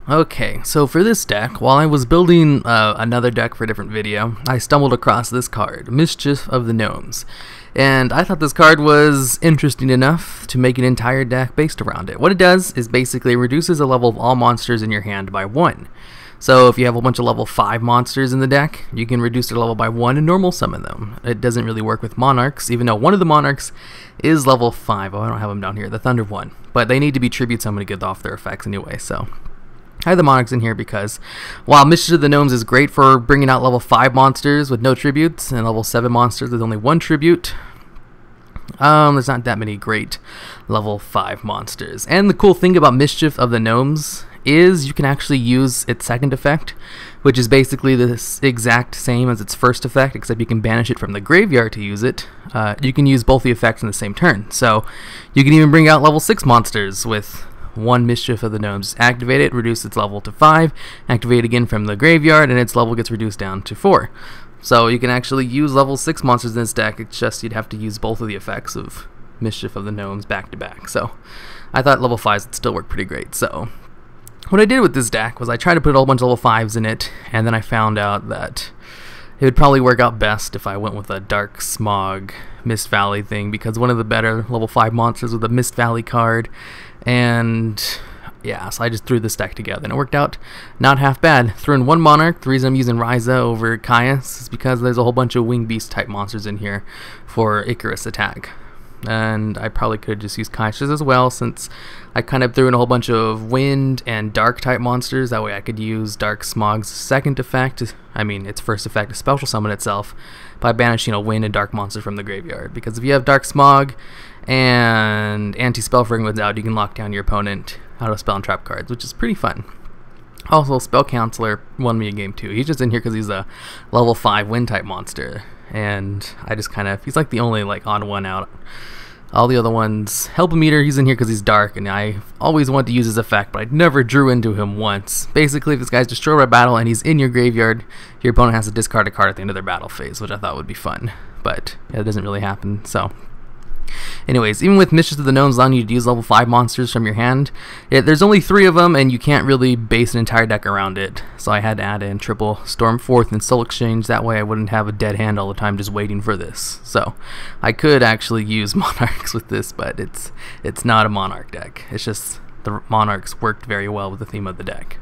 Okay, so for this deck, while I was building another deck for a different video, I stumbled across this card, Mischief of the Gnomes. And I thought this card was interesting enough to make an entire deck based around it. What it does is basically reduces the level of all monsters in your hand by 1. So if you have a bunch of level 5 monsters in the deck, you can reduce their level by 1 and normal summon them. It doesn't really work with monarchs, even though one of the monarchs is level 5. Oh, I don't have them down here, the Thunder one. But they need to be tribute summoned to get off their effects anyway, so I have the monarchs in here because while Mischief of the Gnomes is great for bringing out level 5 monsters with no tributes and level 7 monsters with only 1 tribute, there's not that many great level 5 monsters. And the cool thing about Mischief of the Gnomes is you can actually use its second effect, which is basically the exact same as its first effect, except you can banish it from the graveyard to use it. You can use both the effects in the same turn. So you can even bring out level 6 monsters with 1 Mischief of the Gnomes. Activate it, reduce its level to 5, activate it again from the graveyard, and its level gets reduced down to 4. So you can actually use level 6 monsters in this deck, it's just you'd have to use both of the effects of Mischief of the Gnomes back to back. So I thought level 5s would still work pretty great. So what I did with this deck was I tried to put a whole bunch of level 5s in it, and then I found out that it would probably work out best if I went with a Dark Smog Mist Valley thing, because one of the better level 5 monsters was the Mist Valley card. And yeah, so I just threw this deck together and it worked out not half bad. Threw in 1 Monarch. The reason I'm using Ryza over Caius is because there's a whole bunch of Wing Beast type monsters in here for Icarus attack. And I probably could have just used Caius as well, since I kind of threw in a whole bunch of Wind and Dark type monsters. That way I could use Dark Smog's second effect, I mean its first effect, to special summon itself by banishing a Wind and Dark monster from the graveyard. Because if you have Dark Smog and anti-spell fragments out, you can lock down your opponent out of spell and trap cards, which is pretty fun. Also, Spell Counselor won me a game too. He's just in here because he's a level 5 Wind type monster, and I just kind of, he's like the only like odd one out. All the other ones, Help Meter, he's in here because he's dark, and I always wanted to use his effect, but I never drew into him once. Basically, if this guy's destroyed by battle and he's in your graveyard, your opponent has to discard a card at the end of their battle phase, which I thought would be fun, but yeah, it doesn't really happen. So anyways, even with Mischief of the Gnomes allowing you to use level 5 monsters from your hand, there's only 3 of them, and you can't really base an entire deck around it. So I had to add in triple Stormforth and Soul Exchange, that way I wouldn't have a dead hand all the time just waiting for this. So I could actually use Monarchs with this, but it's not a Monarch deck. It's just the Monarchs worked very well with the theme of the deck.